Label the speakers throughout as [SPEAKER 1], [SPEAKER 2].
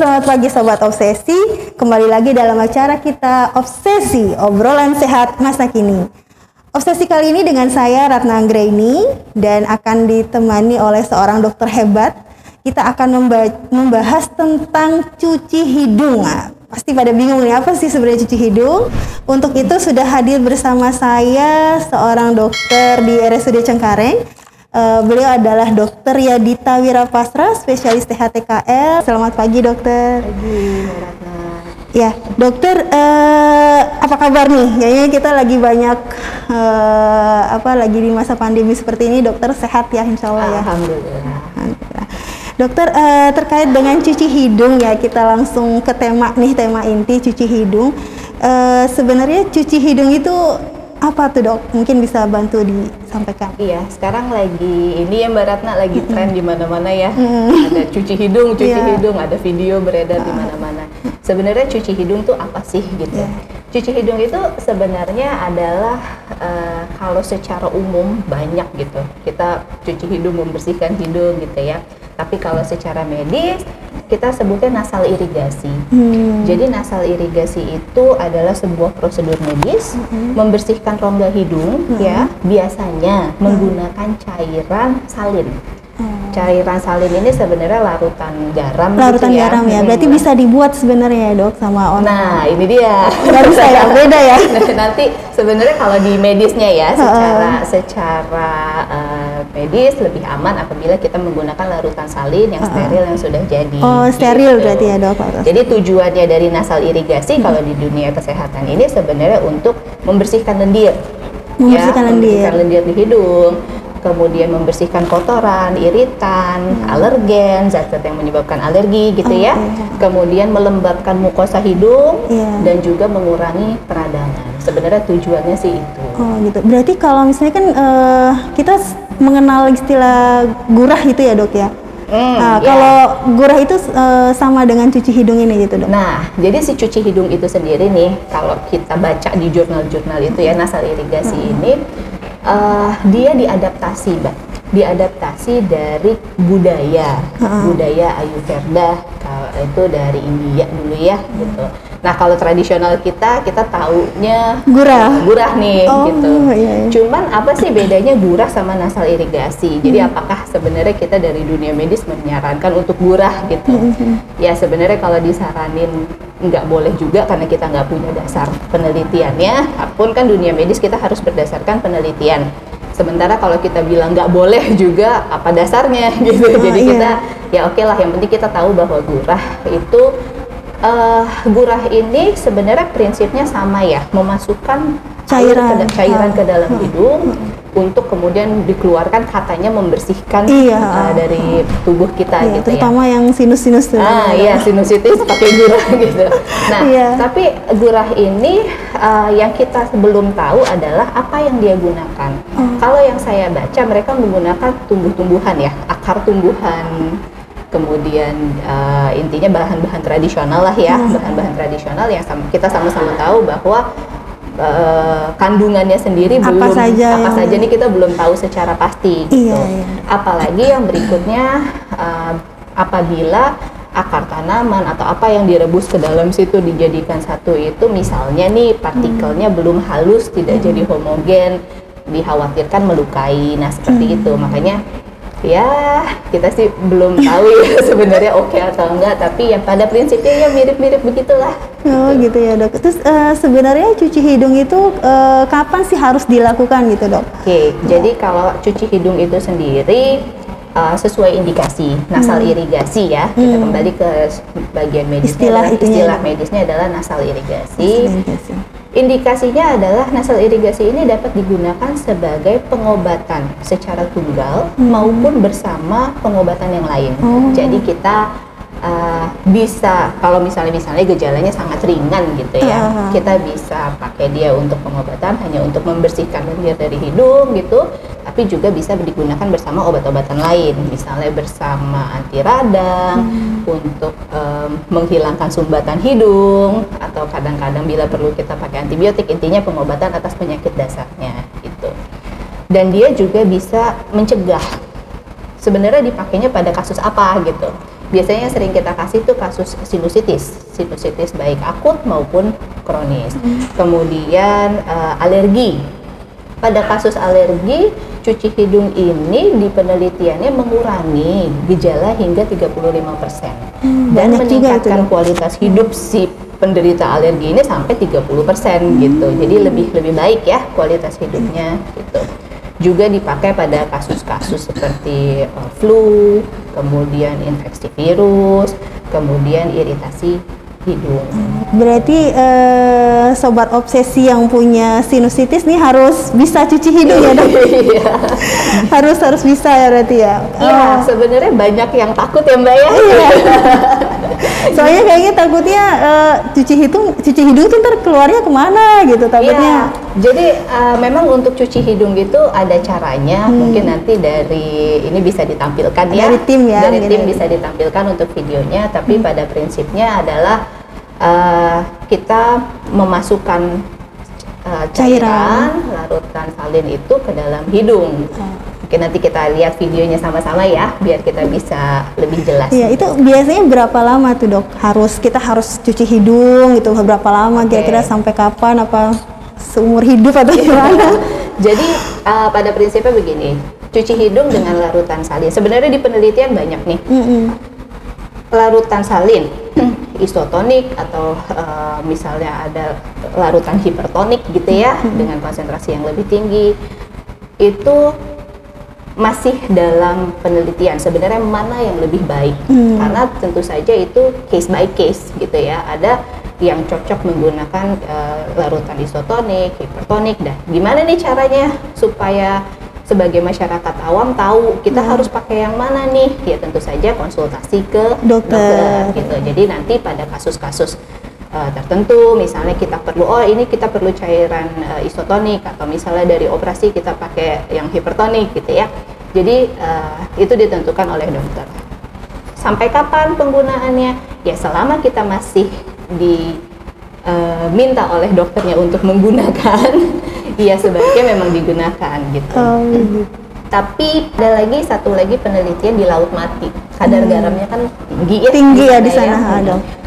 [SPEAKER 1] selamat pagi Sobat Obsesi. Kembali lagi dalam acara kita Obsesi, obrolan sehat masa kini. Obsesi kali ini dengan saya Ratna Anggraini dan akan ditemani oleh seorang dokter hebat. Kita akan membahas tentang cuci hidung. Nah, pasti pada bingung nih, apa sih sebenarnya cuci hidung? Untuk itu sudah hadir bersama saya seorang dokter di RSUD Cengkareng. Beliau adalah Dr. Yadita Wirapasra, spesialis THTKL. Selamat pagi, dokter.
[SPEAKER 2] Pagi, Ratna.
[SPEAKER 1] Ya, dokter, apa kabar nih? Kayaknya kita lagi banyak, lagi di masa pandemi seperti ini. Dokter sehat ya, insya Allah ya.
[SPEAKER 2] Alhamdulillah.
[SPEAKER 1] Dokter, terkait dengan cuci hidung ya, kita langsung ke tema nih, tema inti cuci hidung. Sebenarnya cuci hidung itu apa tuh, Dok? Mungkin bisa bantu disampaikan.
[SPEAKER 2] Iya, sekarang lagi ini ya Mbak Ratna, lagi tren di mana-mana ya. Ada cuci hidung, hidung, ada video beredar di mana-mana. Sebenarnya cuci hidung tuh apa sih gitu? Cuci hidung itu sebenarnya adalah kalau secara umum banyak gitu. Kita cuci hidung, membersihkan hidung gitu ya. Tapi kalau secara medis kita sebutnya nasal irigasi. Jadi nasal irigasi itu adalah sebuah prosedur medis membersihkan rongga hidung ya, biasanya menggunakan cairan salin. Cairan salin ini sebenarnya larutan garam.
[SPEAKER 1] Larutan gitu ya. Garam ya, berarti bisa dibuat sebenarnya ya, Dok, sama orang.
[SPEAKER 2] Nah, ini dia.
[SPEAKER 1] Nggak bisa ya, beda ya.
[SPEAKER 2] Nanti sebenarnya kalau di medisnya ya, secara medis lebih aman apabila kita menggunakan larutan salin yang steril yang sudah jadi.
[SPEAKER 1] Oh, steril gitu. Berarti ya, Dok.
[SPEAKER 2] Jadi tujuannya dari nasal irigasi kalau di dunia kesehatan ini sebenarnya untuk membersihkan lendir. Membersihkan lendir di hidung. Kemudian membersihkan kotoran, iritan, alergen, zat-zat yang menyebabkan alergi gitu ya. Kemudian melembabkan mukosa hidung dan juga mengurangi peradangan. Sebenarnya tujuannya sih itu.
[SPEAKER 1] Oh gitu. Berarti kalau misalnya kan kita mengenal istilah gurah itu ya, Dok ya. Kalau gurah itu sama dengan cuci hidung ini gitu, Dok.
[SPEAKER 2] Nah, jadi si cuci hidung itu sendiri nih, kalau kita baca di jurnal-jurnal itu ya, nasal irigasi ini dia diadaptasi, Mbak. Diadaptasi dari budaya Ayurveda, itu dari India dulu ya, gitu. Nah, kalau tradisional kita taunya gurah nih, gitu.
[SPEAKER 1] Iya.
[SPEAKER 2] Cuman apa sih bedanya gurah sama nasal irigasi? Jadi apakah sebenarnya kita dari dunia medis menyarankan untuk gurah gitu? Ya sebenarnya kalau disaranin nggak boleh juga karena kita nggak punya dasar penelitiannya. Apapun kan dunia medis kita harus berdasarkan penelitian. Sementara kalau kita bilang nggak boleh juga apa dasarnya gitu. Jadi kita ya oke lah, yang penting kita tahu bahwa gurah itu gurah ini sebenarnya prinsipnya sama ya, memasukkan cairan ke dalam hidung untuk kemudian dikeluarkan, katanya membersihkan dari tubuh kita gitu
[SPEAKER 1] terutama
[SPEAKER 2] ya.
[SPEAKER 1] yang sinus-sinus tuh.
[SPEAKER 2] Iya, sinusitis pakai gurah gitu. Nah, tapi gurah ini yang kita belum tahu adalah apa yang dia gunakan. Kalau yang saya baca, mereka menggunakan tumbuh-tumbuhan ya, akar tumbuhan. Kemudian intinya bahan-bahan tradisional lah ya, bahan-bahan tradisional yang kita sama-sama tahu bahwa kandungannya sendiri apa saja nih kita belum tahu secara pasti gitu. Apalagi yang berikutnya apabila akar tanaman atau apa yang direbus ke dalam situ dijadikan satu itu, misalnya nih partikelnya belum halus, tidak jadi homogen, dikhawatirkan melukai. Nah seperti itu, makanya ya kita sih belum tahu ya sebenarnya oke atau enggak, tapi ya pada prinsipnya ya mirip-mirip begitulah.
[SPEAKER 1] Gitu ya, Dok. Terus sebenarnya cuci hidung itu kapan sih harus dilakukan gitu, Dok?
[SPEAKER 2] Jadi kalau cuci hidung itu sendiri sesuai indikasi nasal irigasi ya. Kita kembali ke bagian medisnya. Istilah medisnya adalah nasal irigasi. Indikasinya adalah nasal irigasi ini dapat digunakan sebagai pengobatan secara tunggal maupun bersama pengobatan yang lain. Jadi kita bisa, kalau misalnya gejalanya sangat ringan gitu ya, kita bisa pakai dia untuk pengobatan hanya untuk membersihkan lendir dari hidung gitu, tapi juga bisa digunakan bersama obat-obatan lain, misalnya bersama anti radang untuk menghilangkan sumbatan hidung, atau kadang-kadang bila perlu kita pakai antibiotik. Intinya pengobatan atas penyakit dasarnya gitu. Dan dia juga bisa mencegah. Sebenarnya dipakainya pada kasus apa gitu. biasanya sering kita kasih tuh kasus sinusitis baik akut maupun kronis. Kemudian alergi. Pada kasus alergi, cuci hidung ini di penelitiannya mengurangi gejala hingga 35%. Dan
[SPEAKER 1] banyak juga
[SPEAKER 2] meningkatkan
[SPEAKER 1] itu.
[SPEAKER 2] kualitas hidup si penderita alergi ini sampai 30% gitu. Jadi lebih baik ya kualitas hidupnya gitu. Juga dipakai pada kasus-kasus seperti flu, kemudian infeksi virus, kemudian iritasi hidung.
[SPEAKER 1] Berarti sobat obsesi yang punya sinusitis nih harus bisa cuci hidung ya dok?
[SPEAKER 2] Iya.
[SPEAKER 1] harus bisa ya berarti ya?
[SPEAKER 2] Iya, sebenarnya banyak yang takut ya Mbak ya.
[SPEAKER 1] Iya. Soalnya kayaknya takutnya cuci hidung tuh ntar keluarnya kemana gitu takutnya.
[SPEAKER 2] Iya, jadi memang untuk cuci hidung gitu ada caranya. Mungkin nanti dari ini bisa ditampilkan ya.
[SPEAKER 1] Dari tim ya.
[SPEAKER 2] Dari tim bisa ditampilkan untuk videonya. Tapi pada prinsipnya adalah kita memasukkan cairan larutan salin itu ke dalam hidung. Mungkin nanti kita lihat videonya sama-sama ya, biar kita bisa lebih jelas.
[SPEAKER 1] Iya, itu biasanya berapa lama tuh dok? Kita harus cuci hidung gitu, berapa lama kira-kira sampai kapan? Apa seumur hidup atau gimana?
[SPEAKER 2] Jadi pada prinsipnya begini, cuci hidung dengan larutan salin. Sebenarnya di penelitian banyak nih. Larutan salin, isotonik atau misalnya ada larutan hipertonik gitu ya, dengan konsentrasi yang lebih tinggi. Itu masih dalam penelitian sebenarnya mana yang lebih baik, karena tentu saja itu case by case gitu ya. Ada yang cocok menggunakan larutan isotonik, hipertonik. Dan gimana nih caranya supaya sebagai masyarakat awam tahu kita harus pakai yang mana nih? Ya tentu saja konsultasi ke dokter gitu. Jadi nanti pada kasus-kasus tertentu, misalnya kita perlu cairan isotonik, atau misalnya dari operasi kita pakai yang hipertonik gitu ya. Jadi itu ditentukan oleh dokter. Sampai kapan penggunaannya? Ya selama kita masih diminta oleh dokternya untuk menggunakan, ya sebaiknya memang digunakan gitu. Tapi ada satu lagi penelitian di laut mati. Kadar garamnya kan tinggi
[SPEAKER 1] ya di sana.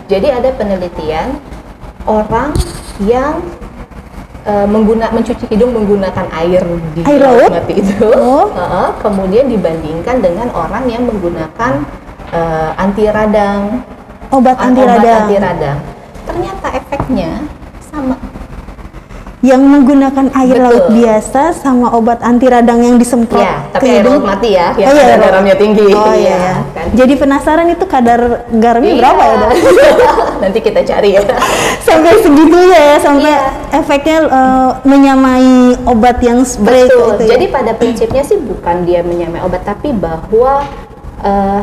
[SPEAKER 2] Jadi ada penelitian orang yang mencuci hidung menggunakan air di laut mati itu, kemudian dibandingkan dengan orang yang menggunakan anti radang,
[SPEAKER 1] obat anti radang.
[SPEAKER 2] Ternyata efeknya sama.
[SPEAKER 1] Yang menggunakan air laut biasa sama obat anti radang yang disemprot
[SPEAKER 2] tapi air laut mati ya, yang kadar garamnya tinggi.
[SPEAKER 1] Kan? Jadi penasaran itu kadar garamnya berapa ya dok?
[SPEAKER 2] Nanti kita cari ya.
[SPEAKER 1] Sampai segitunya ya, sampai efeknya menyamai obat yang spray.
[SPEAKER 2] Betul. Jadi pada prinsipnya sih bukan dia menyamai obat, tapi bahwa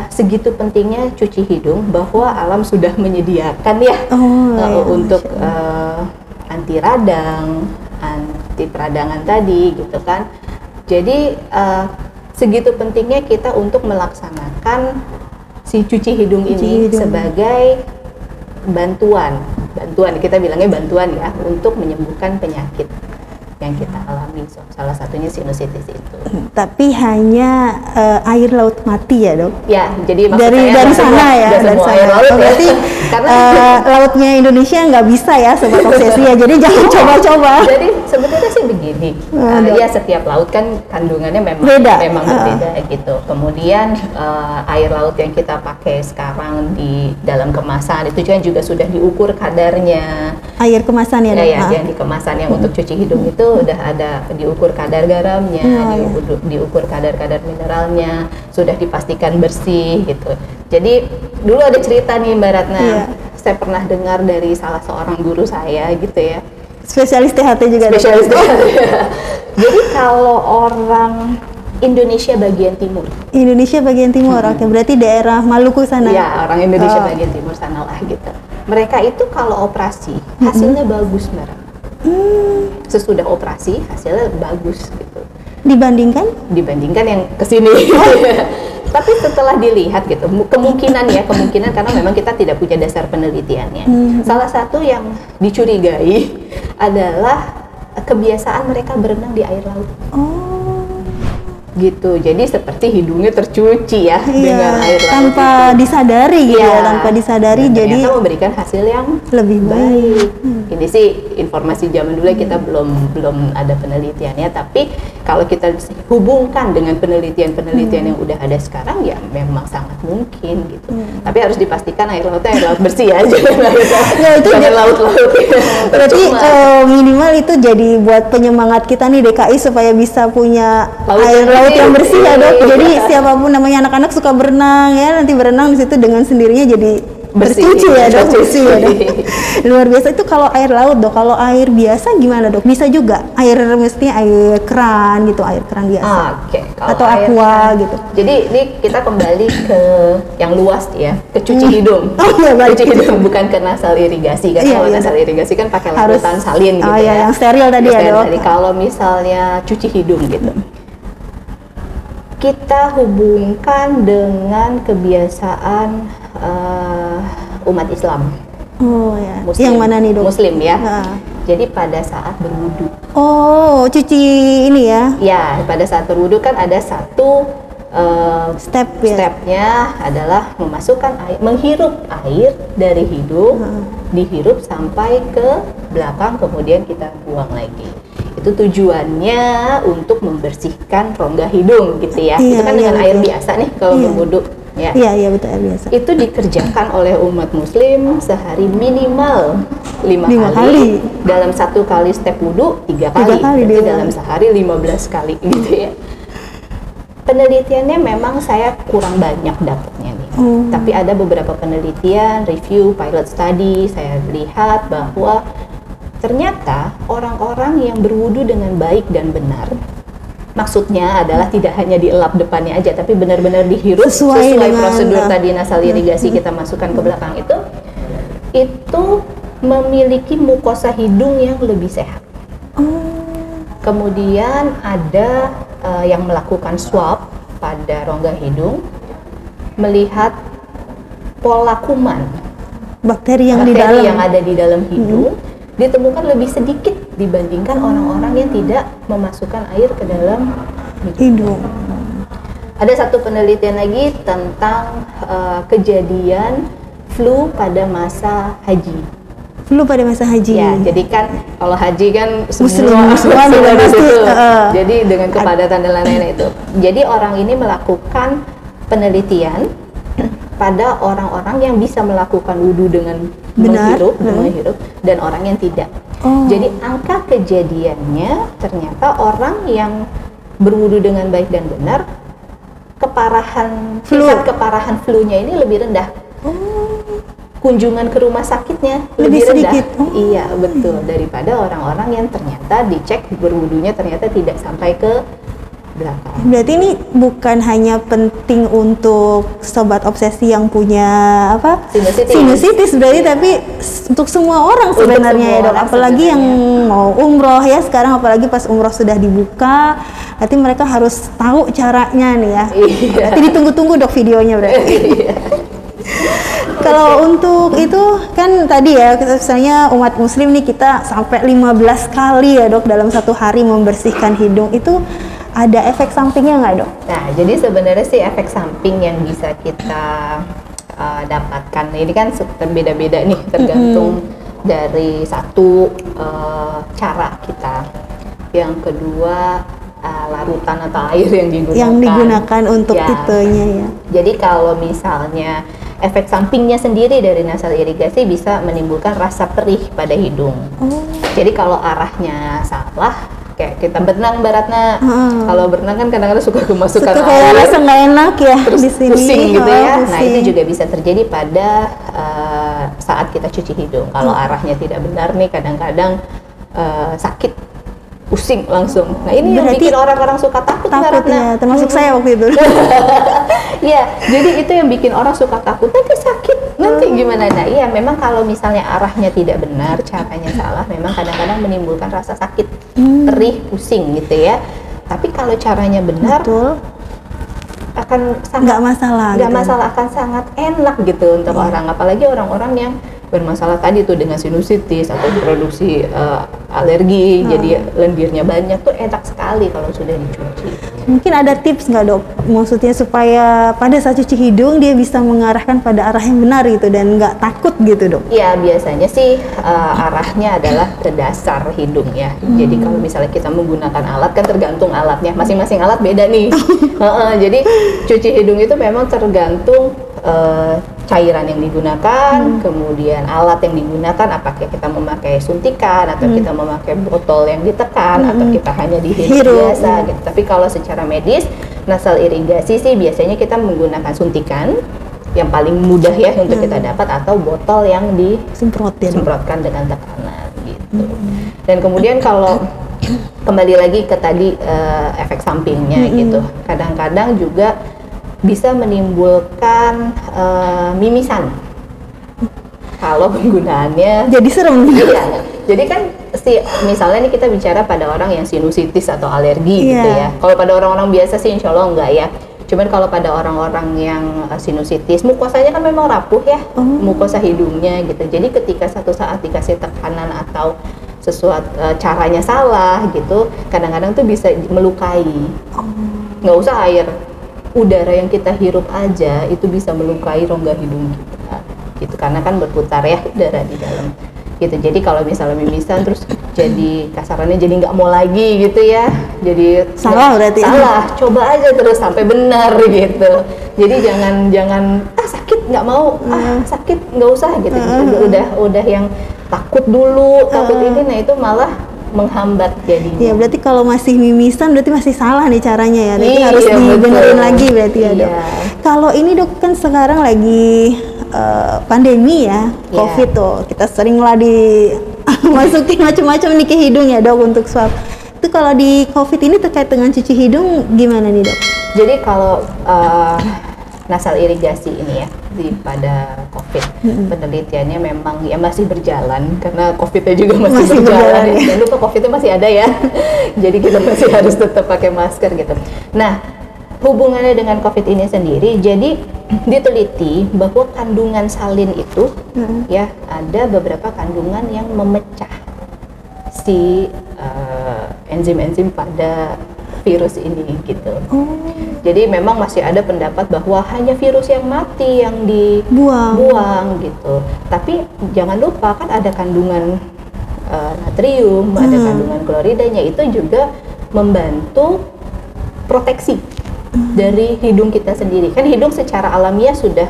[SPEAKER 2] segitu pentingnya cuci hidung, bahwa alam sudah menyediakan ya untuk anti radang, anti peradangan tadi gitu kan. Jadi segitu pentingnya kita untuk melaksanakan si cuci hidung ini sebagai bantuan kita bilangnya bantuan ya, untuk menyembuhkan penyakit yang kita alami, salah satunya sinusitis itu. Tapi
[SPEAKER 1] hanya air laut mati ya dok?
[SPEAKER 2] Ya, jadi
[SPEAKER 1] dari sana ya, dari
[SPEAKER 2] semua air laut ya.
[SPEAKER 1] Berarti karena lautnya Indonesia nggak bisa ya sobat obsesi ya, jadi jangan coba-coba.
[SPEAKER 2] Jadi sebetulnya sih begini, ya setiap laut kan kandungannya memang berbeda gitu. Kemudian air laut yang kita pakai sekarang di dalam kemasan itu juga sudah diukur kadarnya.
[SPEAKER 1] Air kemasan ya dok?
[SPEAKER 2] Ya, yang di kemasan yang untuk cuci hidung itu udah ada diukur kadar garamnya, diukur kadar mineralnya, sudah dipastikan bersih gitu. Jadi dulu ada cerita nih Mbak Ratna, saya pernah dengar dari salah seorang guru saya gitu ya.
[SPEAKER 1] Spesialis THT juga.
[SPEAKER 2] Spesialis THT. Jadi kalau orang Indonesia bagian timur.
[SPEAKER 1] Oke, berarti daerah Maluku sana.
[SPEAKER 2] Iya, orang Indonesia bagian timur sana lah gitu. Mereka itu kalau operasi hasilnya bagus Mbak Ratna. Sesudah operasi hasilnya bagus gitu. Dibandingkan yang kesini. Tapi setelah dilihat gitu, kemungkinan karena memang kita tidak punya dasar penelitiannya. Salah satu yang dicurigai adalah kebiasaan mereka berenang di air laut. gitu. Jadi seperti hidungnya tercuci ya
[SPEAKER 1] Iya,
[SPEAKER 2] dengan air laut
[SPEAKER 1] tanpa
[SPEAKER 2] itu.
[SPEAKER 1] disadari gitu
[SPEAKER 2] Iya.
[SPEAKER 1] ya, tanpa disadari
[SPEAKER 2] Dan
[SPEAKER 1] jadi
[SPEAKER 2] ternyata memberikan hasil yang
[SPEAKER 1] lebih baik.
[SPEAKER 2] Ini sih informasi zaman dulu, kita belum ada penelitiannya, tapi kalau kita hubungkan dengan penelitian yang udah ada sekarang, ya memang sangat mungkin gitu. Tapi harus dipastikan air lautnya air laut bersih ya, jangan
[SPEAKER 1] itu
[SPEAKER 2] laut-laut.
[SPEAKER 1] Berarti
[SPEAKER 2] Percuma.
[SPEAKER 1] minimal itu jadi buat penyemangat kita nih DKI supaya bisa punya air laut yang bersih ya dok.
[SPEAKER 2] Iya.
[SPEAKER 1] Jadi siapapun namanya anak-anak suka berenang ya, nanti berenang di situ dengan sendirinya jadi
[SPEAKER 2] Bersih,
[SPEAKER 1] tercuci ya dok,
[SPEAKER 2] tercuci.
[SPEAKER 1] bersih ya dok. Luar biasa. Itu kalau air laut dok. Kalau air biasa gimana dok? Bisa juga air, mestinya air keran gitu, air keran biasa.
[SPEAKER 2] Oke, kalau
[SPEAKER 1] Atau
[SPEAKER 2] air
[SPEAKER 1] aqua
[SPEAKER 2] kan-
[SPEAKER 1] gitu.
[SPEAKER 2] Jadi ini kita kembali ke yang luas ya, ke cuci hidung.
[SPEAKER 1] Oh, iya, baik.
[SPEAKER 2] Cuci hidung bukan ke nasal irigasi, karena
[SPEAKER 1] Iya,
[SPEAKER 2] kalau
[SPEAKER 1] iya,
[SPEAKER 2] nasal
[SPEAKER 1] dok.
[SPEAKER 2] irigasi kan pakai
[SPEAKER 1] Harus-
[SPEAKER 2] larutan salin gitu
[SPEAKER 1] oh, iya,
[SPEAKER 2] ya.
[SPEAKER 1] yang steril tadi ya,
[SPEAKER 2] Steril
[SPEAKER 1] dok.
[SPEAKER 2] tadi. Kalau misalnya cuci hidung gitu, kita hubungkan dengan kebiasaan umat Islam.
[SPEAKER 1] Oh ya.
[SPEAKER 2] Muslim.
[SPEAKER 1] Yang mana nih dok?
[SPEAKER 2] Muslim ya.
[SPEAKER 1] Ah.
[SPEAKER 2] Jadi pada saat berwudu.
[SPEAKER 1] Oh, cuci ini ya.
[SPEAKER 2] Ya, pada saat berwudu kan ada satu
[SPEAKER 1] Step ya.
[SPEAKER 2] stepnya adalah memasukkan air, menghirup air dari hidung, dihirup sampai ke belakang, kemudian kita buang lagi. Itu tujuannya untuk membersihkan rongga hidung gitu ya.
[SPEAKER 1] Iya,
[SPEAKER 2] Itu kan
[SPEAKER 1] iya,
[SPEAKER 2] dengan air
[SPEAKER 1] betul.
[SPEAKER 2] biasa nih kalau
[SPEAKER 1] Iya.
[SPEAKER 2] berwudu. Ya.
[SPEAKER 1] Iya betul air biasa.
[SPEAKER 2] Itu dikerjakan oleh umat muslim sehari minimal 5
[SPEAKER 1] 5
[SPEAKER 2] kali.
[SPEAKER 1] kali.
[SPEAKER 2] Dalam satu kali step wudhu 3
[SPEAKER 1] 3
[SPEAKER 2] kali,
[SPEAKER 1] kali
[SPEAKER 2] berarti
[SPEAKER 1] dia.
[SPEAKER 2] dalam sehari 15 kali gitu ya. Penelitiannya memang saya kurang banyak dapatnya nih, tapi ada beberapa penelitian, review, pilot study, saya lihat bahwa ternyata orang-orang yang berwudu dengan baik dan benar, maksudnya adalah tidak hanya dielap depannya aja, tapi benar-benar dihirup
[SPEAKER 1] Sesuai
[SPEAKER 2] sesuai
[SPEAKER 1] dengan,
[SPEAKER 2] prosedur tadi nasal irigasi kita masukkan ke belakang itu memiliki mukosa hidung yang lebih sehat. Kemudian ada yang melakukan swab pada rongga hidung, melihat pola kuman
[SPEAKER 1] Bakteri yang di
[SPEAKER 2] bakteri
[SPEAKER 1] dalam.
[SPEAKER 2] yang ada di dalam hidung ditemukan lebih sedikit dibandingkan orang-orang yang tidak memasukkan air ke dalam hidung.
[SPEAKER 1] hidung.
[SPEAKER 2] Ada satu penelitian lagi tentang kejadian flu pada masa haji.
[SPEAKER 1] Flu pada masa haji.
[SPEAKER 2] Ya, jadi kan kalau haji kan
[SPEAKER 1] Muslim
[SPEAKER 2] semua
[SPEAKER 1] juga
[SPEAKER 2] di
[SPEAKER 1] pasti,
[SPEAKER 2] situ.
[SPEAKER 1] heeh.
[SPEAKER 2] Jadi dengan kepadatan dan lain-lain itu. Jadi orang ini melakukan penelitian pada orang-orang yang bisa melakukan wudhu dengan
[SPEAKER 1] Benar.
[SPEAKER 2] menghirup dan orang yang tidak.
[SPEAKER 1] Oh.
[SPEAKER 2] Jadi angka kejadiannya ternyata orang yang berwudhu dengan baik dan benar,
[SPEAKER 1] Flu.
[SPEAKER 2] tingkat keparahan flu-nya ini lebih rendah. Kunjungan ke rumah sakitnya
[SPEAKER 1] Lebih
[SPEAKER 2] rendah.
[SPEAKER 1] sedikit. Oh.
[SPEAKER 2] Iya, betul. Daripada orang-orang yang ternyata dicek berwudunya ternyata tidak sampai ke belakang.
[SPEAKER 1] Berarti ini bukan hanya penting untuk sobat obsesi yang punya apa?
[SPEAKER 2] Sinusitis.
[SPEAKER 1] Berarti tapi untuk semua orang
[SPEAKER 2] Untuk
[SPEAKER 1] sebenarnya
[SPEAKER 2] semua
[SPEAKER 1] ya dok.
[SPEAKER 2] orang
[SPEAKER 1] Apalagi yang
[SPEAKER 2] sebenarnya.
[SPEAKER 1] mau umroh ya sekarang, apalagi pas umroh sudah dibuka, berarti mereka harus tahu caranya nih ya.
[SPEAKER 2] Iya.
[SPEAKER 1] Berarti ditunggu-tunggu dok videonya berarti. Kalau untuk itu kan tadi ya, misalnya umat muslim nih kita sampai 15 kali ya dok dalam satu hari membersihkan hidung, itu ada efek sampingnya nggak dok?
[SPEAKER 2] Nah, jadi sebenarnya sih efek samping yang bisa kita dapatkan ini kan berbeda-beda nih, tergantung dari satu cara kita. Yang kedua larutan atau air yang digunakan.
[SPEAKER 1] Yang digunakan untuk
[SPEAKER 2] Ya.
[SPEAKER 1] itunya ya.
[SPEAKER 2] Jadi kalau misalnya efek sampingnya sendiri dari nasal irigasi bisa menimbulkan rasa perih pada hidung. Jadi kalau arahnya salah, kayak kita berenang baratnya, kalau berenang kan kadang-kadang suka kemasukan
[SPEAKER 1] Suka kayak
[SPEAKER 2] air,
[SPEAKER 1] rasa nggak enak ya
[SPEAKER 2] terus
[SPEAKER 1] di sini.
[SPEAKER 2] pusing gitu ya. Nah
[SPEAKER 1] pusing.
[SPEAKER 2] itu juga bisa terjadi pada saat kita cuci hidung. Kalau arahnya tidak benar nih, kadang-kadang sakit, pusing langsung. Nah ini yang
[SPEAKER 1] Berarti
[SPEAKER 2] bikin orang-orang suka takut
[SPEAKER 1] takutnya, termasuk saya waktu itu.
[SPEAKER 2] Iya, jadi itu yang bikin orang suka takut, nanti sakit, nanti gimana? Nah iya, memang kalau misalnya arahnya tidak benar, caranya salah, memang kadang-kadang menimbulkan rasa sakit, perih, pusing gitu ya. Tapi kalau caranya benar,
[SPEAKER 1] Betul.
[SPEAKER 2] akan sangat
[SPEAKER 1] Nggak masalah.
[SPEAKER 2] nggak
[SPEAKER 1] gitu.
[SPEAKER 2] masalah, akan sangat enak gitu untuk orang, apalagi orang-orang yang bermasalah tadi tuh dengan sinusitis atau produksi alergi, jadi lendirnya banyak tuh enak sekali kalau sudah dicuci.
[SPEAKER 1] Mungkin ada tips nggak dok? Maksudnya supaya pada saat cuci hidung dia bisa mengarahkan pada arah yang benar gitu dan nggak takut gitu dok?
[SPEAKER 2] Ya biasanya sih arahnya adalah ke dasar hidung ya. Jadi kalau misalnya kita menggunakan alat kan tergantung alatnya, masing-masing alat beda nih. Jadi cuci hidung itu memang tergantung cairan yang digunakan, kemudian alat yang digunakan, apakah kita memakai suntikan atau kita memakai botol yang ditekan atau kita hanya dihirup biasa gitu. Tapi kalau secara medis nasal irigasi sih biasanya kita menggunakan suntikan yang paling mudah ya untuk kita dapat, atau botol yang disemprotkan dengan tekanan gitu. Dan kemudian kalau kembali lagi ke tadi efek sampingnya gitu, kadang-kadang juga bisa menimbulkan mimisan kalau penggunaannya.
[SPEAKER 1] Jadi serem.
[SPEAKER 2] Iya. Jadi kan misalnya nih kita bicara pada orang yang sinusitis atau alergi gitu ya. Kalau pada orang-orang biasa sih insya Allah enggak ya. Cuman kalau pada orang-orang yang sinusitis, mukosanya kan memang rapuh ya, mukosa hidungnya gitu. Jadi ketika satu saat dikasih tekanan atau sesuatu caranya salah gitu, kadang-kadang tuh bisa melukai. Nggak usah air, udara yang kita hirup aja itu bisa melukai rongga hidung kita gitu, karena kan berputar ya udara di dalam gitu. Jadi kalau misalnya mimisan terus jadi kasarannya jadi nggak mau lagi gitu ya, jadi
[SPEAKER 1] salah berarti
[SPEAKER 2] salah, coba aja terus sampai benar gitu. Jadi jangan sakit nggak mau, sakit nggak usah gitu. Udah yang takut dulu, takut ini, nah itu malah menghambat jadinya. Ya
[SPEAKER 1] berarti kalau masih mimisan berarti masih salah nih caranya ya. Berarti harus dibenerin lagi berarti ya dok. Kalau ini dok kan sekarang lagi pandemi ya, COVID tuh. Kita sering lah dimasukin macam-macam nih ke hidung ya dok untuk swab. Itu kalau di COVID ini terkait dengan cuci hidung gimana nih dok?
[SPEAKER 2] Jadi kalau nasal irigasi ini ya pada COVID, penelitiannya memang ya masih berjalan karena COVID-nya juga masih berjalan ya. Dan lupa COVID-nya masih ada ya. Jadi kita masih harus tetap pakai masker gitu. Nah, hubungannya dengan COVID ini sendiri, jadi diteliti bahwa kandungan salin itu ya ada beberapa kandungan yang memecah si enzim-enzim pada virus ini gitu. Jadi memang masih ada pendapat bahwa hanya virus yang mati yang dibuang gitu. Tapi jangan lupa kan ada kandungan natrium, ada kandungan kloridanya, itu juga membantu proteksi dari hidung kita sendiri. Kan hidung secara alamiah sudah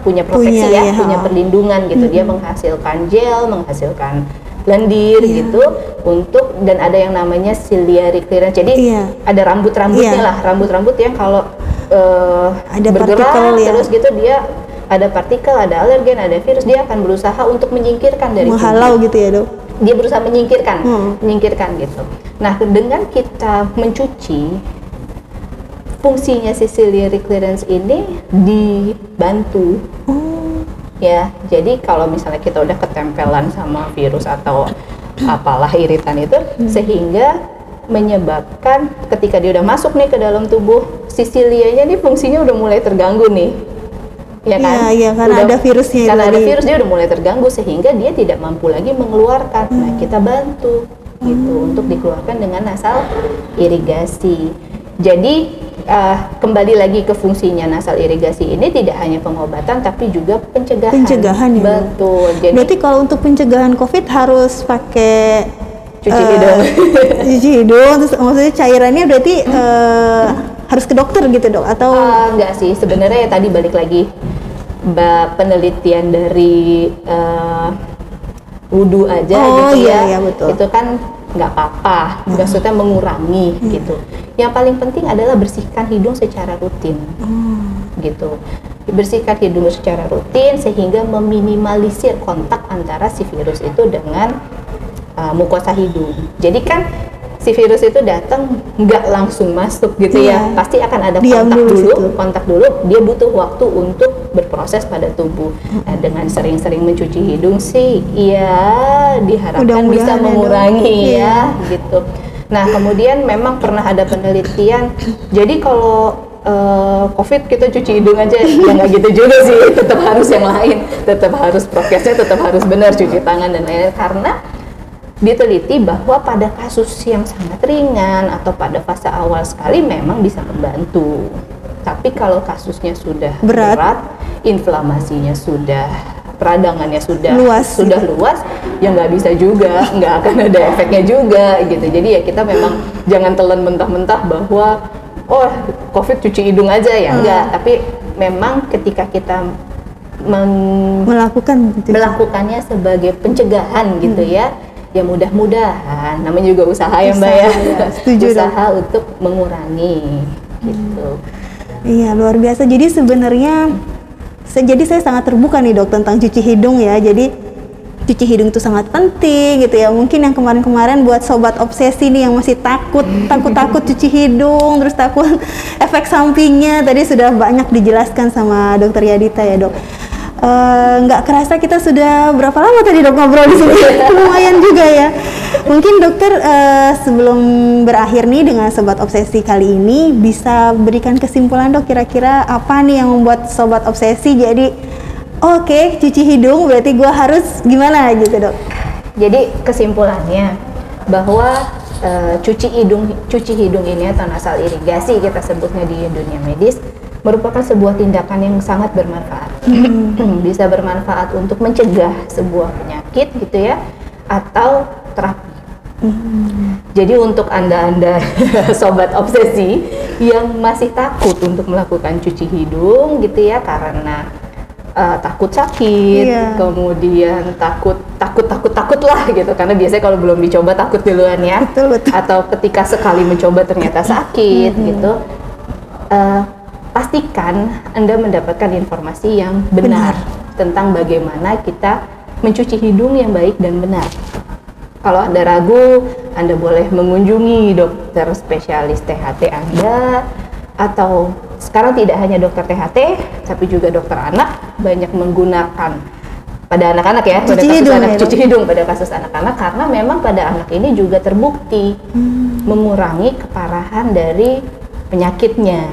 [SPEAKER 2] punya proteksi punya perlindungan gitu. Dia menghasilkan gel, menghasilkan lendir gitu untuk, dan ada yang namanya ciliary clearance. Jadi ada rambut-rambutnya lah, rambut-rambut yang kalau
[SPEAKER 1] ada
[SPEAKER 2] bergerak
[SPEAKER 1] partikel,
[SPEAKER 2] terus gitu dia ada partikel, ada alergen, ada virus, dia akan berusaha untuk menyingkirkan dari
[SPEAKER 1] menghalau
[SPEAKER 2] tubuh.
[SPEAKER 1] Gitu ya dok.
[SPEAKER 2] Dia berusaha menyingkirkan gitu. Nah, dengan kita mencuci, fungsinya si ciliary clearance ini dibantu. Ya, jadi kalau misalnya kita udah ketempelan sama virus atau apalah iritan itu, sehingga menyebabkan ketika dia udah masuk nih ke dalam tubuh, si cilianya nih fungsinya udah mulai terganggu nih, ya kan?
[SPEAKER 1] Iya, karena ada virusnya.
[SPEAKER 2] Karena ada virus, dia udah mulai terganggu sehingga dia tidak mampu lagi mengeluarkan. Nah, kita bantu gitu untuk dikeluarkan dengan nasal irigasi. Jadi kembali lagi ke fungsinya nasal irigasi ini tidak hanya pengobatan tapi juga pencegahan.
[SPEAKER 1] Ya.
[SPEAKER 2] Betul. Jadi
[SPEAKER 1] berarti kalau untuk pencegahan COVID harus pakai
[SPEAKER 2] cuci hidung.
[SPEAKER 1] Cuci hidung, terus maksudnya cairannya berarti harus ke dokter gitu dok? Atau
[SPEAKER 2] enggak sih, sebenarnya ya tadi balik lagi penelitian dari wudhu aja gitu ya. Iya, betul. Itu kan nggak apa-apa, maksudnya mengurangi gitu. Yang paling penting adalah bersihkan hidung secara rutin, gitu. Bersihkan hidung secara rutin sehingga meminimalisir kontak antara si virus itu dengan mukosa hidung. Jadi kan si virus itu datang nggak langsung masuk gitu ya, pasti akan ada kontak dulu. Dia butuh waktu untuk berproses pada tubuh. Nah, dengan sering-sering mencuci hidung sih, ya diharapkan bisa mengurangi ya, gitu. Nah, kemudian memang pernah ada penelitian. Jadi kalau COVID kita cuci hidung aja, ya nggak gitu juga sih. Tetap harus yang lain, tetap harus prokesnya, tetap harus benar, cuci tangan dan lain-lain. Karena diteliti bahwa pada kasus yang sangat ringan atau pada fase awal sekali memang bisa membantu. Tapi kalau kasusnya sudah berat, inflamasinya sudah, peradangannya sudah luas, ya nggak bisa juga, nggak akan ada efeknya juga gitu. Jadi ya kita memang jangan telan mentah-mentah bahwa oh COVID cuci hidung aja ya, enggak. Tapi memang ketika kita melakukannya sebagai pencegahan gitu ya mudah-mudahan namanya juga usaha ya Mbak ya, usaha untuk mengurangi gitu.
[SPEAKER 1] Iya, luar biasa. Jadi sebenarnya saya sangat terbuka nih Dok tentang cuci hidung ya. Jadi cuci hidung itu sangat penting gitu ya. Mungkin yang kemarin-kemarin buat sobat obsesi nih yang masih takut cuci hidung, terus takut efek sampingnya, tadi sudah banyak dijelaskan sama Dokter Yadita ya Dok. Nggak kerasa kita sudah berapa lama tadi Dok ngobrol di sini. Lumayan juga ya. Mungkin dokter sebelum berakhir nih dengan sobat obsesi kali ini bisa berikan kesimpulan Dok, kira-kira apa nih yang membuat sobat obsesi jadi oke, cuci hidung berarti gue harus gimana gitu Dok?
[SPEAKER 2] Jadi kesimpulannya bahwa cuci hidung ini atau nasal irigasi kita sebutnya di dunia medis merupakan sebuah tindakan yang sangat bermanfaat. Bisa bermanfaat untuk mencegah sebuah penyakit gitu ya, atau terapi. Jadi untuk anda sobat obsesi yang masih takut untuk melakukan cuci hidung gitu ya karena takut sakit, kemudian takut lah gitu, karena biasanya kalau belum dicoba takut duluan ya, betul. Atau ketika sekali mencoba ternyata sakit gitu. Pastikan Anda mendapatkan informasi yang benar tentang bagaimana kita mencuci hidung yang baik dan benar. Kalau Anda ragu, Anda boleh mengunjungi dokter spesialis THT Anda, atau sekarang tidak hanya dokter THT, tapi juga dokter anak banyak menggunakan pada anak-anak ya, cuci hidung pada kasus anak-anak, karena memang pada anak ini juga terbukti mengurangi keparahan dari penyakitnya.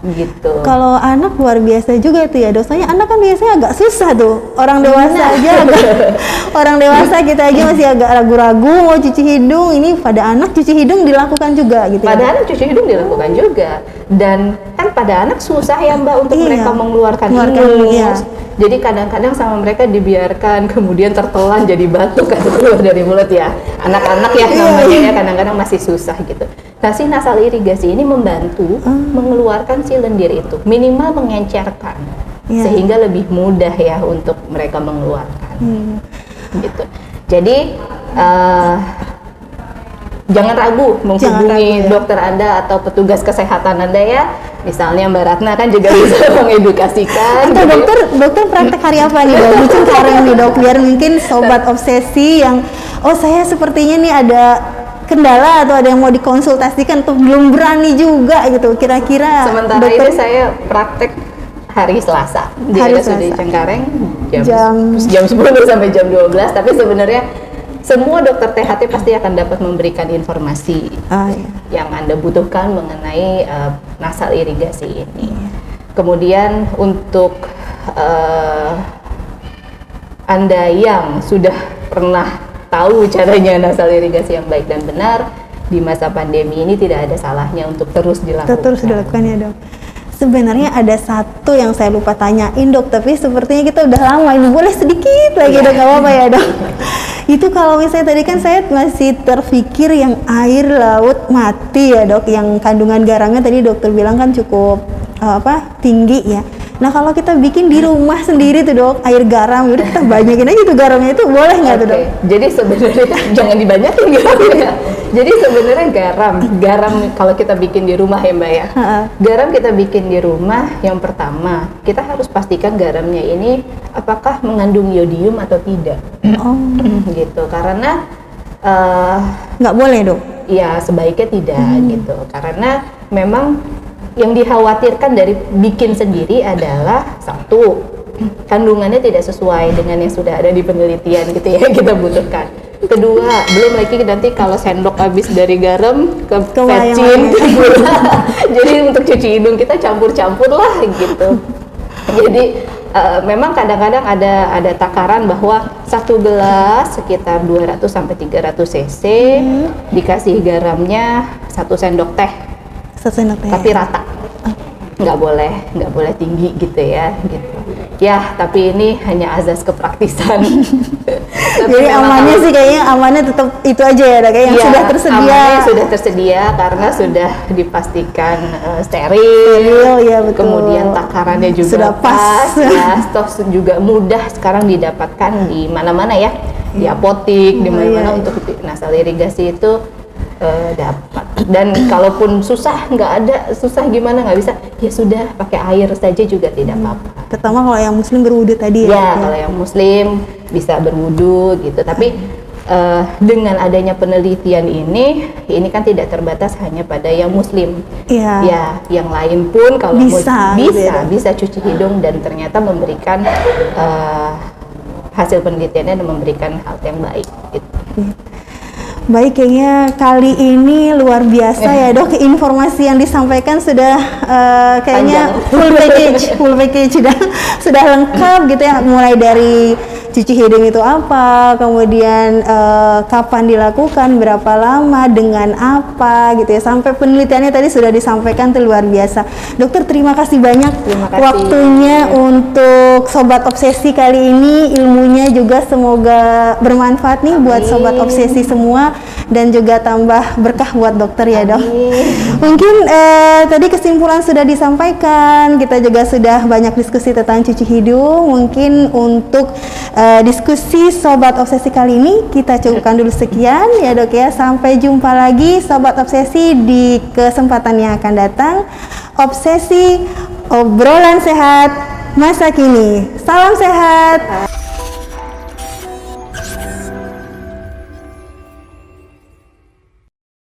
[SPEAKER 2] Gitu.
[SPEAKER 1] Kalau anak luar biasa juga tuh ya dosanya. Anak kan biasanya agak susah tuh. Orang dewasa aja orang dewasa kita aja masih agak ragu-ragu mau cuci hidung. Ini pada anak cuci hidung dilakukan juga gitu.
[SPEAKER 2] Pada anak cuci hidung dilakukan juga. Dan kan pada anak susah ya Mbak untuk mereka mengeluarkan ingus. Jadi kadang-kadang sama mereka dibiarkan kemudian tertelan jadi batuk atau keluar dari mulut ya. Anak-anak ya namanya ya kadang-kadang masih susah gitu. Nah, si nasal irigasi ini membantu mengeluarkan si lendir itu, minimal mengencerkan, sehingga lebih mudah ya untuk mereka mengeluarkan. Gitu. Jadi jangan ragu menghubungi dokter Anda atau petugas kesehatan Anda ya. Misalnya Mbak Ratna kan juga bisa mengedukasikan.
[SPEAKER 1] Atau dokter praktek hari apa nih Dok? Mungkin sekarang nih Dok, biar mungkin sobat obsesi yang saya sepertinya nih ada kendala atau ada yang mau dikonsultasikan atau belum berani juga gitu, kira-kira.
[SPEAKER 2] Sementara dokter, ini saya praktek hari Selasa di RSUD Cengkareng jam 10 sampai jam 12, tapi sebenarnya semua dokter THT pasti akan dapat memberikan informasi yang Anda butuhkan mengenai nasal irigasi ini. Kemudian untuk Anda yang sudah pernah tahu caranya nasal irigasi yang baik dan benar, di masa pandemi ini tidak ada salahnya untuk terus dilakukan.
[SPEAKER 1] Terus dilakukan ya Dok. Sebenarnya ada satu yang saya lupa tanyain Dok, tapi sepertinya kita udah lama ini, boleh sedikit lagi Dok, nggak apa-apa ya Dok. Itu kalau misalnya tadi kan saya masih terpikir yang air laut mati ya Dok, yang kandungan garamnya tadi dokter bilang kan cukup tinggi ya. Nah kalau kita bikin di rumah sendiri tuh Dok, air garam, udah kita banyakin aja tuh garamnya itu, boleh nggak tuh Dok?
[SPEAKER 2] Jadi sebenarnya jangan dibanyakin garamnya. Jadi sebenarnya garam kalau kita bikin di rumah ya Mbak ya. Garam kita bikin di rumah, yang pertama kita harus pastikan garamnya ini apakah mengandung iodium atau tidak. Gitu, karena
[SPEAKER 1] nggak boleh Dok?
[SPEAKER 2] Ya sebaiknya tidak gitu, karena memang yang dikhawatirkan dari bikin sendiri adalah satu, kandungannya tidak sesuai dengan yang sudah ada di penelitian gitu ya kita butuhkan. Kedua, belum lagi nanti kalau sendok habis dari garam ke pecin, ke gula. Jadi untuk cuci hidung kita campur-campur lah gitu. Jadi memang kadang-kadang ada takaran bahwa satu gelas sekitar 200 sampai 300 cc, dikasih garamnya 1 sendok teh, tapi rata, nggak boleh tinggi gitu ya, gitu. Ya, tapi ini hanya azas kepraktisan.
[SPEAKER 1] Jadi amannya sih kayaknya amannya tetap itu aja ya, Dok, yang sudah tersedia.
[SPEAKER 2] Amannya sudah tersedia karena sudah dipastikan steril,
[SPEAKER 1] ya betul.
[SPEAKER 2] Kemudian takarannya juga
[SPEAKER 1] sudah pas,
[SPEAKER 2] ya, stok juga mudah sekarang didapatkan di mana-mana ya, di apotik, di mana-mana untuk nasal irigasi itu dapat. Dan kalaupun susah, nggak ada, susah gimana nggak bisa, ya sudah pakai air saja juga tidak apa-apa.
[SPEAKER 1] Pertama kalau yang muslim berwudu tadi
[SPEAKER 2] ya. Kalau yang muslim bisa berwudu gitu. Tapi dengan adanya penelitian ini kan tidak terbatas hanya pada yang muslim. Ya, yang lain pun kalau bisa cuci hidung dan ternyata memberikan hasil penelitiannya dan memberikan hal yang baik gitu.
[SPEAKER 1] Baik, kayaknya kali ini luar biasa ya, Dok. Informasi yang disampaikan sudah kayaknya full package sudah lengkap gitu ya, mulai dari cuci hidung itu apa, kemudian kapan dilakukan, berapa lama, dengan apa gitu ya, sampai penelitiannya tadi sudah disampaikan, tuh luar biasa. Dokter, terima kasih banyak waktunya untuk Sobat Obsesi kali ini, ilmunya juga semoga bermanfaat nih buat Sobat Obsesi semua, dan juga tambah berkah buat dokter ya, Dok. Mungkin tadi kesimpulan sudah disampaikan, kita juga sudah banyak diskusi tentang cuci hidung. Mungkin untuk diskusi Sobat Obsesi kali ini kita cukupkan dulu sekian ya, Dok ya. Sampai jumpa lagi Sobat Obsesi di kesempatan yang akan datang. Obsesi, obrolan sehat masa kini. Salam sehat.